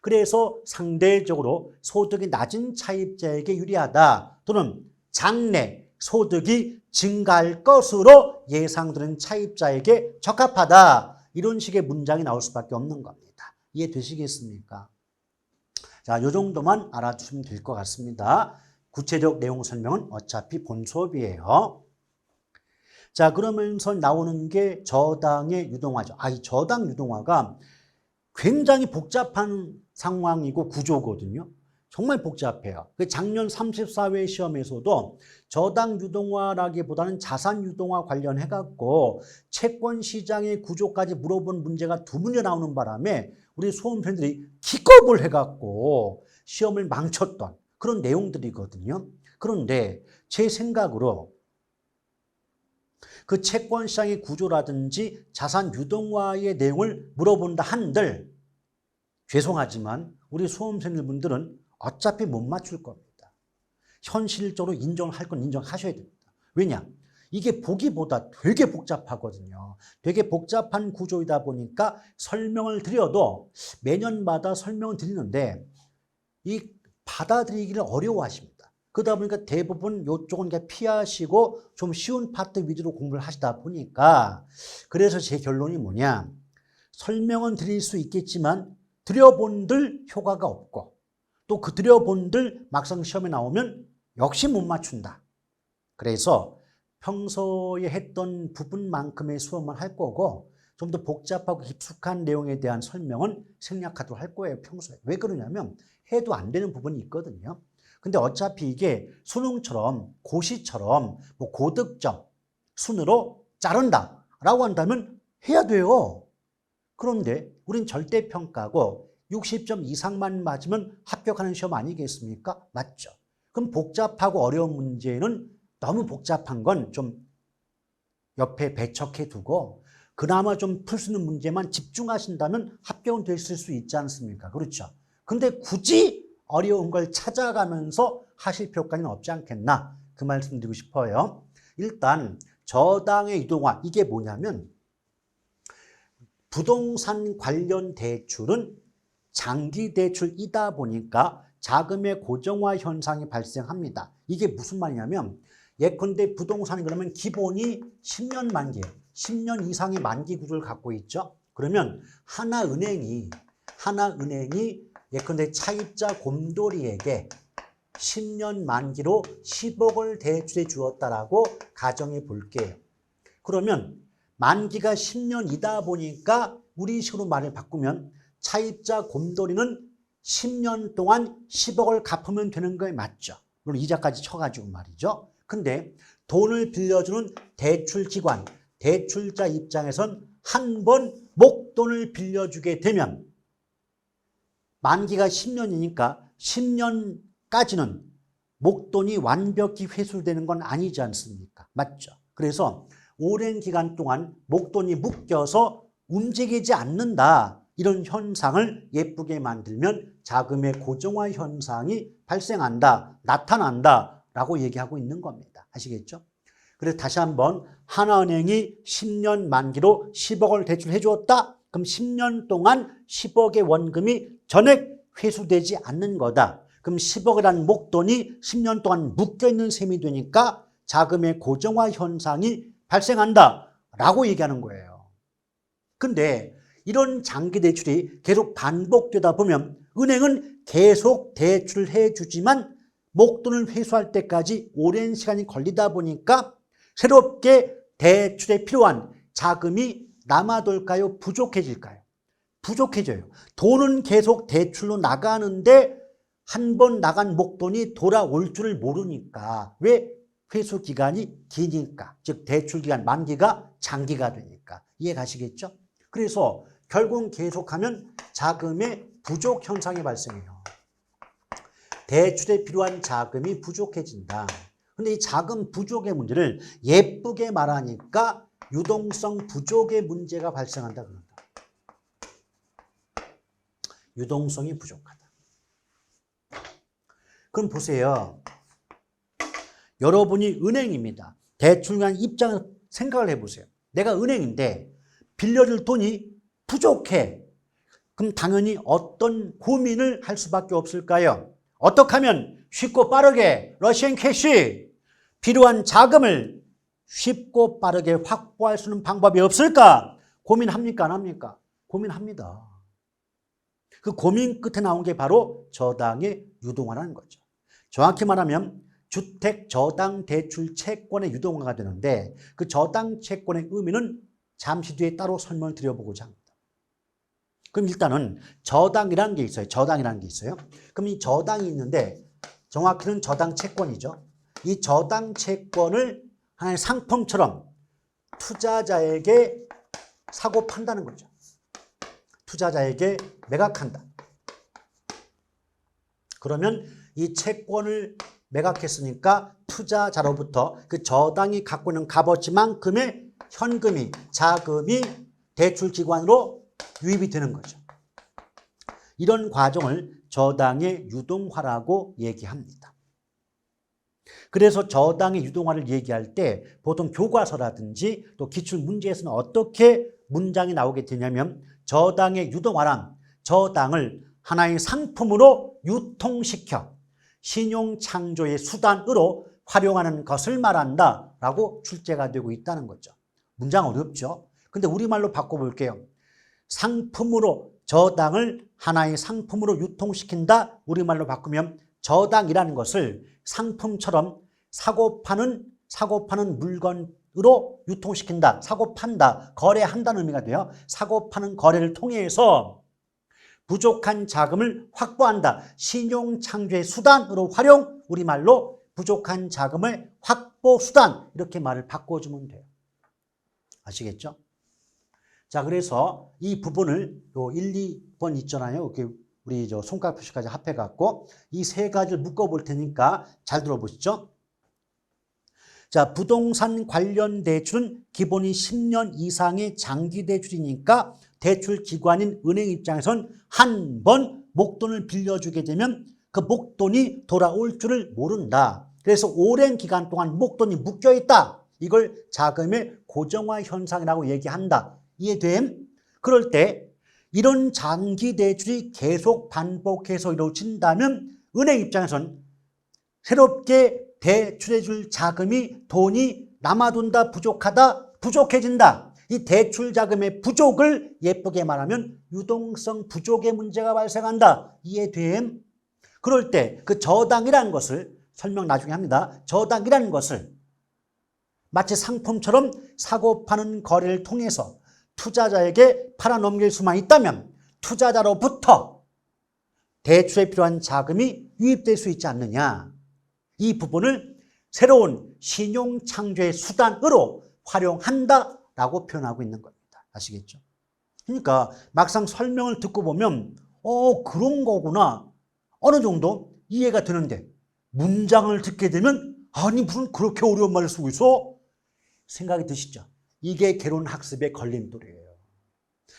그래서 상대적으로 소득이 낮은 차입자에게 유리하다 또는 장래 소득이 증가할 것으로 예상되는 차입자에게 적합하다. 이런 식의 문장이 나올 수밖에 없는 겁니다. 이해되시겠습니까? 자, 이 정도만 알아두시면 될 것 같습니다. 구체적 내용 설명은 어차피 본 수업이에요. 자, 그러면서 나오는 게 저당의 유동화죠. 이 저당 유동화가 굉장히 복잡한 상황이고 구조거든요. 정말 복잡해요. 작년 34회 시험에서도 저당 유동화라기보다는 자산 유동화 관련해갖고 채권 시장의 구조까지 물어본 문제가 2문제 나오는 바람에 우리 수험생들이 기겁을 해갖고 시험을 망쳤던 그런 내용들이거든요. 그런데 제 생각으로 그 채권 시장의 구조라든지 자산 유동화의 내용을 물어본다 한들 죄송하지만 우리 수험생들분들은 어차피 못 맞출 겁니다. 현실적으로 인정할 건 인정하셔야 됩니다. 왜냐? 이게 보기보다 되게 복잡하거든요. 되게 복잡한 구조이다 보니까 설명을 드려도 매년마다 설명을 드리는데 이 받아들이기를 어려워하십니다. 그러다 보니까 대부분 이쪽은 피하시고 좀 쉬운 파트 위주로 공부를 하시다 보니까 그래서 제 결론이 뭐냐? 설명은 드릴 수 있겠지만 드려본들 효과가 없고 또 그 드려본들 막상 시험에 나오면 역시 못 맞춘다. 그래서 평소에 했던 부분만큼의 수업만 할 거고 좀 더 복잡하고 깊숙한 내용에 대한 설명은 생략하도록 할 거예요. 평소에. 왜 그러냐면 해도 안 되는 부분이 있거든요. 근데 어차피 이게 수능처럼 고시처럼 뭐 고득점 순으로 자른다 라고 한다면 해야 돼요. 그런데 우린 절대평가고 60점 이상만 맞으면 합격하는 시험 아니겠습니까? 맞죠? 그럼 복잡하고 어려운 문제는 너무 복잡한 건 좀 옆에 배척해 두고 그나마 좀 풀 수 있는 문제만 집중하신다면 합격은 되실 수 있지 않습니까? 그렇죠? 근데 굳이 어려운 걸 찾아가면서 하실 필요까지는 없지 않겠나? 그 말씀 드리고 싶어요. 일단 저당의 유동화 이게 뭐냐면 부동산 관련 대출은 장기 대출이다 보니까 자금의 고정화 현상이 발생합니다. 이게 무슨 말이냐면 예컨대 부동산이 그러면 기본이 10년 만기예요. 10년 이상의 만기 구조를 갖고 있죠. 그러면 하나은행이 예컨대 차입자 곰돌이에게 10년 만기로 10억을 대출해 주었다라고 가정해 볼게요. 그러면 만기가 10년이다 보니까 우리 식으로 말을 바꾸면 차입자 곰돌이는 10년 동안 10억을 갚으면 되는 거에 맞죠. 물론 이자까지 쳐가지고 말이죠. 근데 돈을 빌려주는 대출기관, 대출자 입장에선 한 번 목돈을 빌려주게 되면 만기가 10년이니까 10년까지는 목돈이 완벽히 회수되는 건 아니지 않습니까? 맞죠? 그래서 오랜 기간 동안 목돈이 묶여서 움직이지 않는다. 이런 현상을 예쁘게 만들면 자금의 고정화 현상이 발생한다, 나타난다 라고 얘기하고 있는 겁니다. 아시겠죠? 그래서 다시 한번 하나은행이 10년 만기로 10억을 대출해 주었다. 그럼 10년 동안 10억의 원금이 전액 회수되지 않는 거다. 그럼 10억이라는 목돈이 10년 동안 묶여있는 셈이 되니까 자금의 고정화 현상이 발생한다 라고 얘기하는 거예요. 근데 이런 장기 대출이 계속 반복되다 보면 은행은 계속 대출을 해주지만 목돈을 회수할 때까지 오랜 시간이 걸리다 보니까 새롭게 대출에 필요한 자금이 남아돌까요? 부족해질까요? 부족해져요. 돈은 계속 대출로 나가는데 한 번 나간 목돈이 돌아올 줄을 모르니까. 왜? 회수 기간이 기니까. 즉 대출 기간 만기가 장기가 되니까. 이해 가시겠죠? 그래서 결국은 계속하면 자금의 부족 현상이 발생해요. 대출에 필요한 자금이 부족해진다. 근데 이 자금 부족의 문제를 예쁘게 말하니까 유동성 부족의 문제가 발생한다 그런다. 유동성이 부족하다. 그럼 보세요. 여러분이 은행입니다. 대출관 입장에서 생각을 해보세요. 내가 은행인데 빌려줄 돈이 부족해. 그럼 당연히 어떤 고민을 할 수밖에 없을까요? 어떻게 하면 쉽고 빠르게 러시안 캐시 필요한 자금을 쉽고 빠르게 확보할 수 있는 방법이 없을까? 고민합니까? 안 합니까? 고민합니다. 그 고민 끝에 나온 게 바로 저당의 유동화라는 거죠. 정확히 말하면 주택 저당 대출 채권의 유동화가 되는데 그 저당 채권의 의미는 잠시 뒤에 따로 설명을 드려보고자 합니다. 그럼 일단은 저당이라는 게 있어요. 저당이라는 게 있어요. 그럼 이 저당이 있는데 정확히는 저당 채권이죠. 이 저당 채권을 하나의 상품처럼 투자자에게 사고 판다는 거죠. 투자자에게 매각한다. 그러면 이 채권을 매각했으니까 투자자로부터 그 저당이 갖고 있는 값어치만큼의 현금이, 자금이 대출기관으로 유입이 되는 거죠. 이런 과정을 저당의 유동화라고 얘기합니다. 그래서 저당의 유동화를 얘기할 때 보통 교과서라든지 또 기출문제에서는 어떻게 문장이 나오게 되냐면 저당의 유동화란 저당을 하나의 상품으로 유통시켜 신용창조의 수단으로 활용하는 것을 말한다라고 출제가 되고 있다는 거죠. 문장 어렵죠? 근데 우리말로 바꿔볼게요. 상품으로 저당을 하나의 상품으로 유통시킨다. 우리말로 바꾸면 저당이라는 것을 상품처럼 사고 파는 물건으로 유통시킨다. 사고 판다. 거래한다는 의미가 돼요. 사고 파는 거래를 통해서 부족한 자금을 확보한다. 신용창조의 수단으로 활용. 우리말로 부족한 자금의 확보 수단. 이렇게 말을 바꿔주면 돼요. 아시겠죠? 자, 그래서 이 부분을 요 1, 2번 있잖아요. 이렇게 우리 저 손가락 표시까지 합해갖고 이 세 가지를 묶어볼 테니까 잘 들어보시죠. 자, 부동산 관련 대출은 기본이 10년 이상의 장기 대출이니까 대출 기관인 은행 입장에선 한 번 목돈을 빌려주게 되면 그 목돈이 돌아올 줄을 모른다. 그래서 오랜 기간 동안 목돈이 묶여있다. 이걸 자금의 고정화 현상이라고 얘기한다. 이해됨? 그럴 때 이런 장기 대출이 계속 반복해서 이루어진다면 은행 입장에선 새롭게 대출해줄 자금이 돈이 남아돈다, 부족하다, 부족해진다. 이 대출 자금의 부족을 예쁘게 말하면 유동성 부족의 문제가 발생한다. 이해됨? 그럴 때 그 저당이라는 것을 설명 나중에 합니다. 저당이라는 것을 마치 상품처럼 사고 파는 거래를 통해서 투자자에게 팔아넘길 수만 있다면 투자자로부터 대출에 필요한 자금이 유입될 수 있지 않느냐. 이 부분을 새로운 신용창조의 수단으로 활용한다라고 표현하고 있는 겁니다. 아시겠죠? 그러니까 막상 설명을 듣고 보면 그런 거구나. 어느 정도 이해가 되는데 문장을 듣게 되면 아니 무슨 그렇게 어려운 말을 쓰고 있어? 생각이 드시죠? 이게 개론 학습의 걸림돌이에요.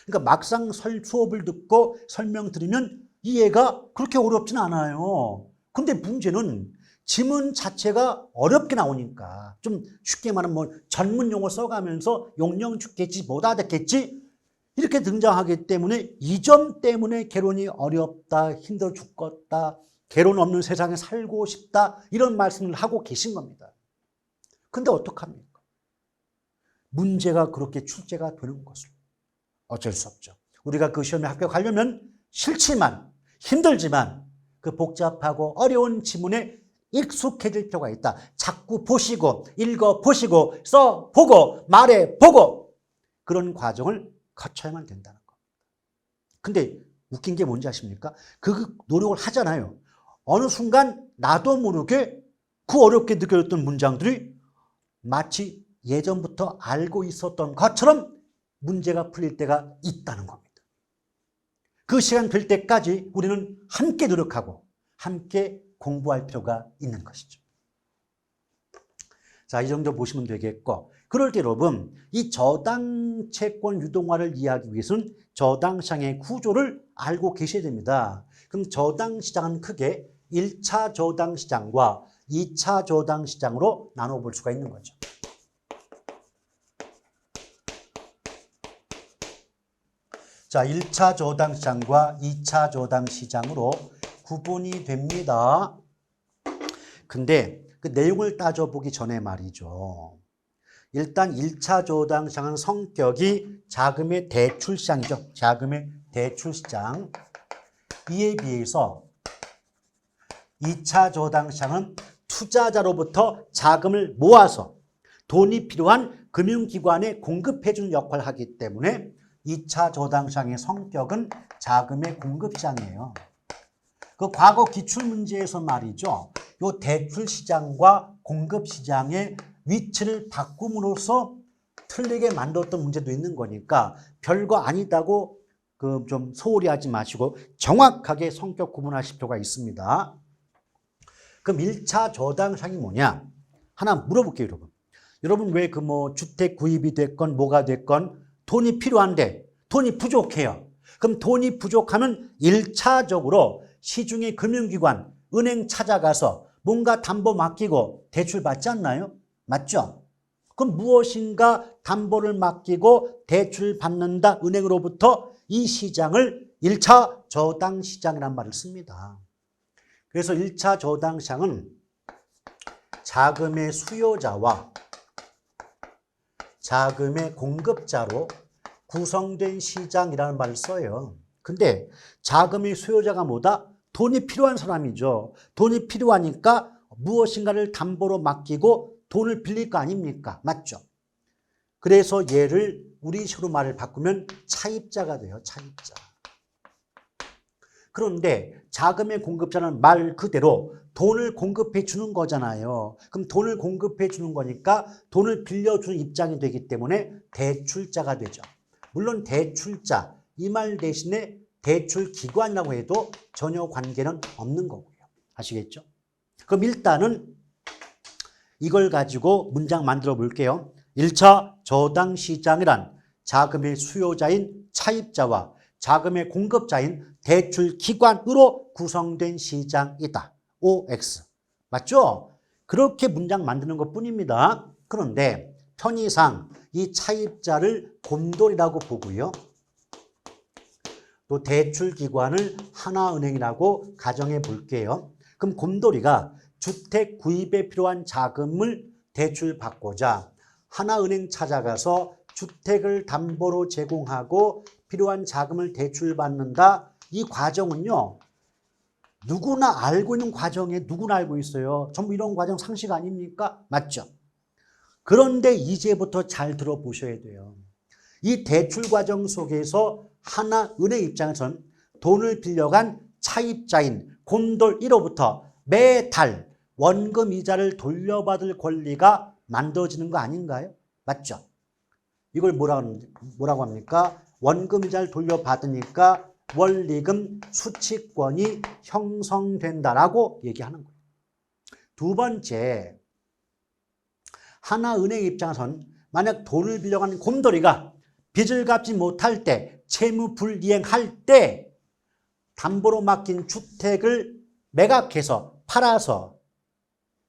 그러니까 막상 수업을 듣고 설명 들으면 이해가 그렇게 어렵진 않아요. 근데 문제는 지문 자체가 어렵게 나오니까 좀 쉽게 말하면 뭐 전문 용어 써가면서 용령 죽겠지 못 알아듣겠지 이렇게 등장하기 때문에 이 점 때문에 개론이 어렵다, 힘들어 죽겠다, 개론 없는 세상에 살고 싶다 이런 말씀을 하고 계신 겁니다. 근데 어떡합니까? 문제가 그렇게 출제가 되는 것을 어쩔 수 없죠. 우리가 그 시험에 합격하려면 싫지만 힘들지만 그 복잡하고 어려운 지문에 익숙해질 필요가 있다. 자꾸 보시고 읽어보시고 써보고 말해보고 그런 과정을 거쳐야만 된다는 겁니다. 근데 웃긴 게 뭔지 아십니까? 그 노력을 하잖아요. 어느 순간 나도 모르게 그 어렵게 느껴졌던 문장들이 마치 예전부터 알고 있었던 것처럼 문제가 풀릴 때가 있다는 겁니다. 그 시간 될 때까지 우리는 함께 노력하고 함께 공부할 필요가 있는 것이죠. 자, 이 정도 보시면 되겠고, 그럴 때 여러분 이 저당 채권 유동화를 이해하기 위해서는 저당 시장의 구조를 알고 계셔야 됩니다. 그럼 저당 시장은 크게 1차 저당 시장과 2차 저당 시장으로 나눠볼 수가 있는 거죠. 자, 1차 저당 시장과 2차 저당 시장으로 구분이 됩니다. 근데 그 내용을 따져보기 전에 말이죠. 일단 1차 저당 시장은 성격이 자금의 대출 시장이죠. 자금의 대출 시장. 이에 비해서 2차 저당 시장은 투자자로부터 자금을 모아서 돈이 필요한 금융기관에 공급해주는 역할을 하기 때문에 2차 저당 시장의 성격은 자금의 공급 시장이에요. 그 과거 기출문제에서 말이죠. 요 대출 시장과 공급 시장의 위치를 바꿈으로써 틀리게 만들었던 문제도 있는 거니까 별거 아니다고 그 좀 소홀히 하지 마시고 정확하게 성격 구분하실 필요가 있습니다. 그럼 1차 저당 시장이 뭐냐? 하나 물어볼게요, 여러분. 여러분 왜 그 뭐 주택 구입이 됐건 뭐가 됐건 돈이 필요한데 돈이 부족해요. 그럼 돈이 부족하면 1차적으로 시중의 금융기관, 은행 찾아가서 뭔가 담보 맡기고 대출 받지 않나요? 맞죠? 그럼 무엇인가 담보를 맡기고 대출 받는다 은행으로부터 이 시장을 1차 저당 시장이라는 말을 씁니다. 그래서 1차 저당 시장은 자금의 수요자와 자금의 공급자로 구성된 시장이라는 말을 써요. 근데 자금의 수요자가 뭐다? 돈이 필요한 사람이죠. 돈이 필요하니까 무엇인가를 담보로 맡기고 돈을 빌릴 거 아닙니까? 맞죠? 그래서 얘를 우리식으로 말을 바꾸면 차입자가 돼요. 차입자. 그런데 자금의 공급자는 말 그대로 돈을 공급해 주는 거잖아요. 그럼 돈을 공급해 주는 거니까 돈을 빌려주는 입장이 되기 때문에 대출자가 되죠. 물론 대출자, 이 말 대신에 대출기관이라고 해도 전혀 관계는 없는 거고요. 아시겠죠? 그럼 일단은 이걸 가지고 문장 만들어 볼게요. 1차 저당 시장이란 자금의 수요자인 차입자와 자금의 공급자인 대출기관으로 구성된 시장이다. OX. 맞죠? 그렇게 문장 만드는 것 뿐입니다. 그런데 편의상 이 차입자를 곰돌이라고 보고요. 또 대출기관을 하나은행이라고 가정해 볼게요. 그럼 곰돌이가 주택 구입에 필요한 자금을 대출받고자 하나은행 찾아가서 주택을 담보로 제공하고 필요한 자금을 대출받는다. 이 과정은요. 누구나 알고 있는 과정에 누구나 알고 있어요. 전부 이런 과정 상식 아닙니까? 맞죠? 그런데 이제부터 잘 들어보셔야 돼요. 이 대출 과정 속에서 하나은행 입장에서는 돈을 빌려간 차입자인 곰돌 1호부터 매달 원금 이자를 돌려받을 권리가 만들어지는 거 아닌가요? 맞죠? 이걸 뭐라고 합니까? 원금 이자를 돌려받으니까 원리금 수취권이 형성된다라고 얘기하는 거예요. 두 번째, 하나은행 입장에선 만약 돈을 빌려간 곰돌이가 빚을 갚지 못할 때, 채무 불이행할 때 담보로 맡긴 주택을 매각해서 팔아서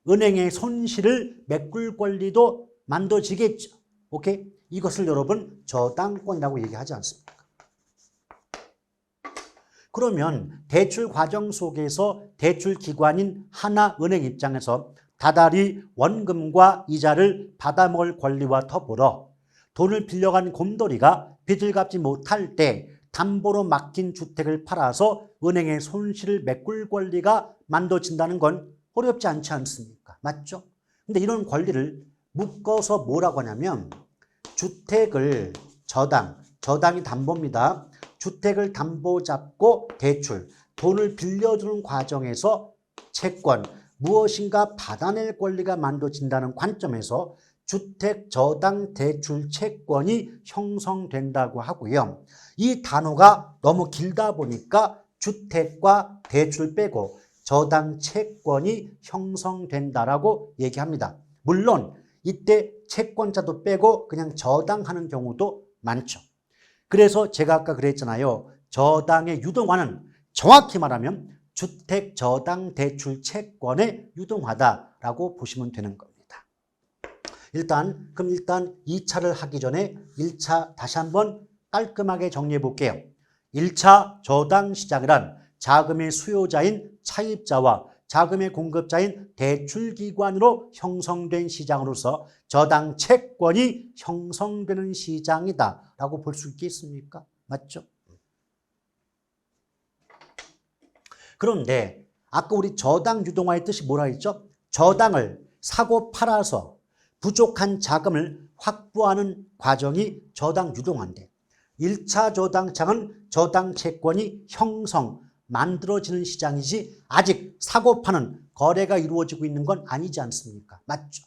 은행의 손실을 메꿀 권리도 만들어지겠죠. 오케이? 이것을 여러분 저당권이라고 얘기하지 않습니까? 그러면 대출 과정 속에서 대출 기관인 하나은행 입장에서 다달이 원금과 이자를 받아먹을 권리와 더불어 돈을 빌려간 곰돌이가 빚을 갚지 못할 때 담보로 맡긴 주택을 팔아서 은행의 손실을 메꿀 권리가 만들어진다는 건 어렵지 않지 않습니까? 맞죠? 근데 이런 권리를 묶어서 뭐라고 하냐면 주택을 저당이 담보입니다. 주택을 담보 잡고 대출, 돈을 빌려주는 과정에서 채권, 무엇인가 받아낼 권리가 만들어진다는 관점에서 주택 저당 대출 채권이 형성된다고 하고요. 이 단어가 너무 길다 보니까 주택과 대출 빼고 저당 채권이 형성된다라고 얘기합니다. 물론 이때 채권자도 빼고 그냥 저당하는 경우도 많죠. 그래서 제가 아까 그랬잖아요. 저당의 유동화는 정확히 말하면 주택 저당 대출 채권의 유동화다라고 보시면 되는 겁니다. 일단 2차를 하기 전에 1차 다시 한번 깔끔하게 정리해 볼게요. 1차 저당 시장이란 자금의 수요자인 차입자와 자금의 공급자인 대출기관으로 형성된 시장으로서 저당 채권이 형성되는 시장이다라고 볼 수 있겠습니까? 맞죠? 그런데 아까 우리 저당 유동화의 뜻이 뭐라 했죠? 저당을 사고 팔아서 부족한 자금을 확보하는 과정이 저당 유동화인데 1차 저당장은 저당 채권이 만들어지는 시장이지 아직 사고 파는 거래가 이루어지고 있는 건 아니지 않습니까? 맞죠?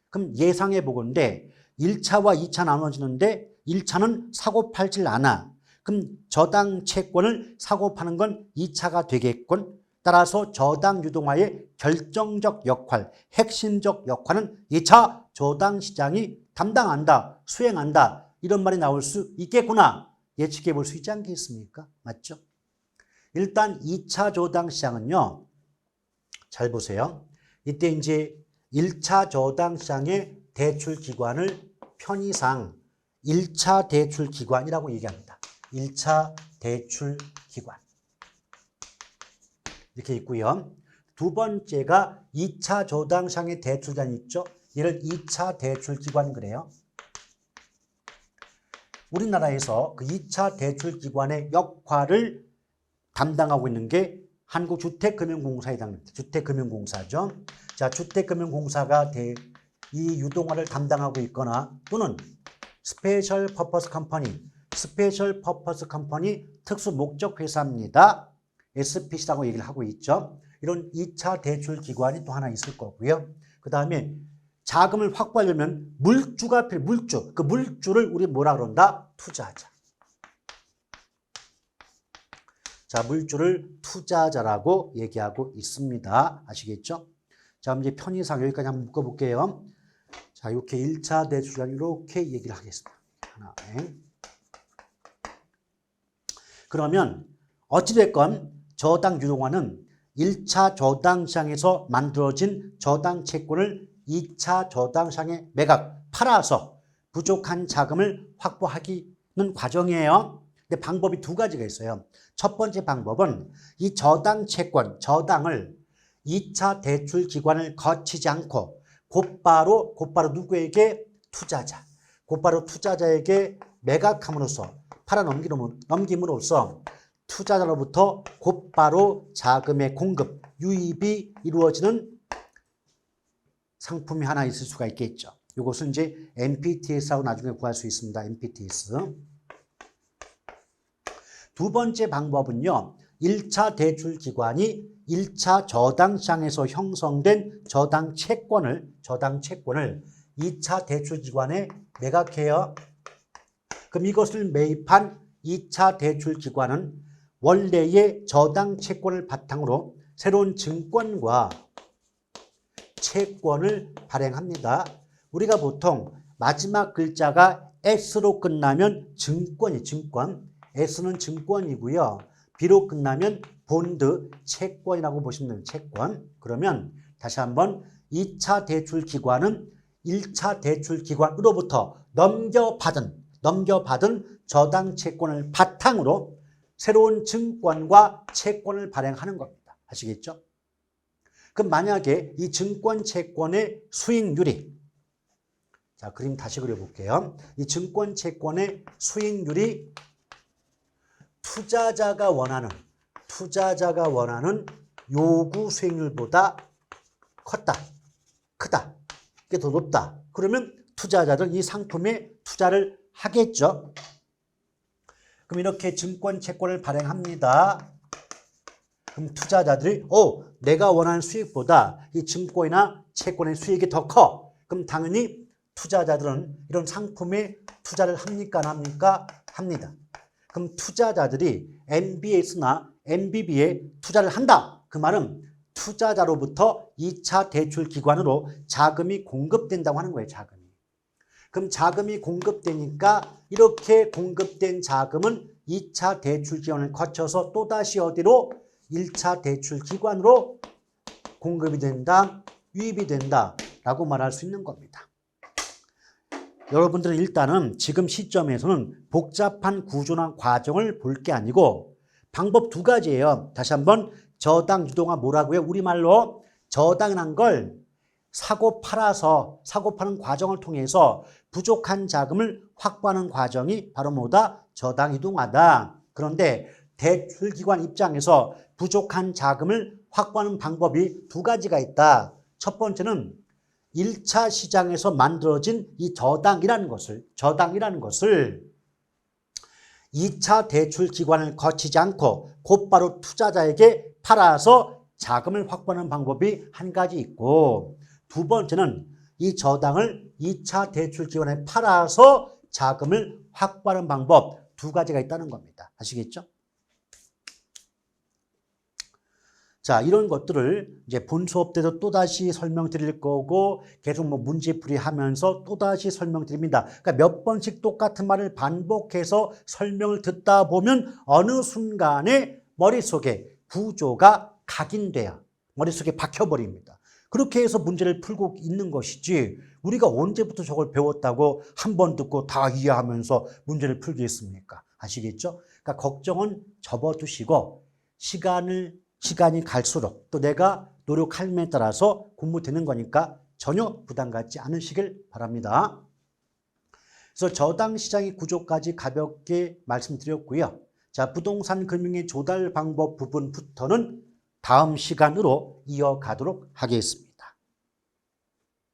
그럼 예상해 보건대 1차와 2차 나눠지는데 1차는 사고 팔질 않아. 그럼 저당 채권을 사고 파는 건 2차가 되겠군. 따라서 저당 유동화의 결정적 역할, 핵심적 역할은 2차 저당 시장이 담당한다, 수행한다 이런 말이 나올 수 있겠구나 예측해 볼 수 있지 않겠습니까? 맞죠? 일단 2차 저당 시장은요. 잘 보세요. 이때 이제 1차 저당 시장의 대출 기관을 편의상 1차 대출 기관이라고 얘기합니다. 1차 대출 기관. 이렇게 있고요. 두 번째가 2차 저당 시장의 대출 기관이 있죠. 얘를 2차 대출 기관 그래요. 우리나라에서 그 2차 대출 기관의 역할을 담당하고 있는 게 한국주택금융공사에 해당합니다. 주택금융공사죠. 자, 주택금융공사가 이 유동화를 담당하고 있거나 또는 스페셜 퍼포스 컴퍼니 특수 목적 회사입니다. SPC라고 얘기를 하고 있죠. 이런 2차 대출 기관이 또 하나 있을 거고요. 그 다음에 자금을 확보하려면 물주가 필요해요. 물주. 그 물주를 우리 뭐라 그런다? 투자자. 자, 물주를 투자자라고 얘기하고 있습니다. 아시겠죠? 자, 이제 편의상 여기까지 한번 묶어볼게요. 자, 이렇게 1차 대출기관 이렇게 얘기를 하겠습니다. 하나. 그러면 어찌됐건 저당 유동화는 1차 저당 시장에서 만들어진 저당 채권을 2차 저당 시장에 팔아서 부족한 자금을 확보하기는 과정이에요. 근데 방법이 두 가지가 있어요. 첫 번째 방법은 이 저당 채권, 저당을 2차 대출 기관을 거치지 않고 곧바로 누구에게? 곧바로 투자자에게 매각함으로써 팔아넘김으로써 투자자로부터 곧바로 자금의 공급, 유입이 이루어지는 상품이 하나 있을 수가 있겠죠. 이것은 이제 MPTS하고 나중에 구할 수 있습니다. MPTS. 두 번째 방법은요. 1차 대출기관이 1차 저당시장에서 형성된 저당 채권을 2차 대출기관에 매각해요. 그럼 이것을 매입한 2차 대출기관은 원래의 저당 채권을 바탕으로 새로운 증권과 채권을 발행합니다. 우리가 보통 마지막 글자가 S로 끝나면 증권. S는 증권이고요. B로 끝나면 본드, 채권이라고 보시면 됩니다. 채권. 그러면 다시 한번 2차 대출기관은 1차 대출기관으로부터 넘겨받은 저당 채권을 바탕으로 새로운 증권과 채권을 발행하는 겁니다. 아시겠죠? 그럼 만약에 이 증권 채권의 수익률이, 자, 그림 다시 그려볼게요. 이 증권 채권의 수익률이 투자자가 원하는 요구 수익률보다 크다. 이게 더 높다. 그러면 투자자들은 이 상품에 투자를 하겠죠. 그럼 이렇게 증권 채권을 발행합니다. 그럼 투자자들이 내가 원하는 수익보다 이 증권이나 채권의 수익이 더 커. 그럼 당연히 투자자들은 이런 상품에 투자를 합니까? 안 합니까? 합니다. 그럼 투자자들이 MBS나 MBB에 투자를 한다. 그 말은 투자자로부터 2차 대출기관으로 자금이 공급된다고 하는 거예요. 자금이. 그럼 자금이 공급되니까 이렇게 공급된 자금은 2차 대출기관을 거쳐서 또다시 어디로? 1차 대출기관으로 공급이 된다, 유입이 된다라고 말할 수 있는 겁니다. 여러분들은 일단은 지금 시점에서는 복잡한 구조나 과정을 볼 게 아니고 방법 두 가지예요. 다시 한번 저당 유동화 뭐라고요? 우리말로 저당이란 걸 사고 파는 과정을 통해서 부족한 자금을 확보하는 과정이 바로 뭐다? 저당 유동화다. 그런데 대출기관 입장에서 부족한 자금을 확보하는 방법이 두 가지가 있다. 첫 번째는 1차 시장에서 만들어진 이 저당이라는 것을 2차 대출기관을 거치지 않고 곧바로 투자자에게 팔아서 자금을 확보하는 방법이 한 가지 있고, 두 번째는 이 저당을 2차 대출기관에 팔아서 자금을 확보하는 방법 두 가지가 있다는 겁니다. 아시겠죠? 자, 이런 것들을 이제 본 수업 때도 또다시 설명드릴 거고 계속 문제풀이 하면서 또다시 설명드립니다. 그러니까 몇 번씩 똑같은 말을 반복해서 설명을 듣다 보면 어느 순간에 머릿속에 구조가 각인돼야 머릿속에 박혀버립니다. 그렇게 해서 문제를 풀고 있는 것이지 우리가 언제부터 저걸 배웠다고 한 번 듣고 다 이해하면서 문제를 풀겠습니까? 아시겠죠? 그러니까 걱정은 접어두시고 시간이 갈수록 또 내가 노력함에 따라서 공부되는 거니까 전혀 부담 갖지 않으시길 바랍니다. 그래서 저당 시장의 구조까지 가볍게 말씀드렸고요. 자, 부동산 금융의 조달 방법 부분부터는 다음 시간으로 이어가도록 하겠습니다.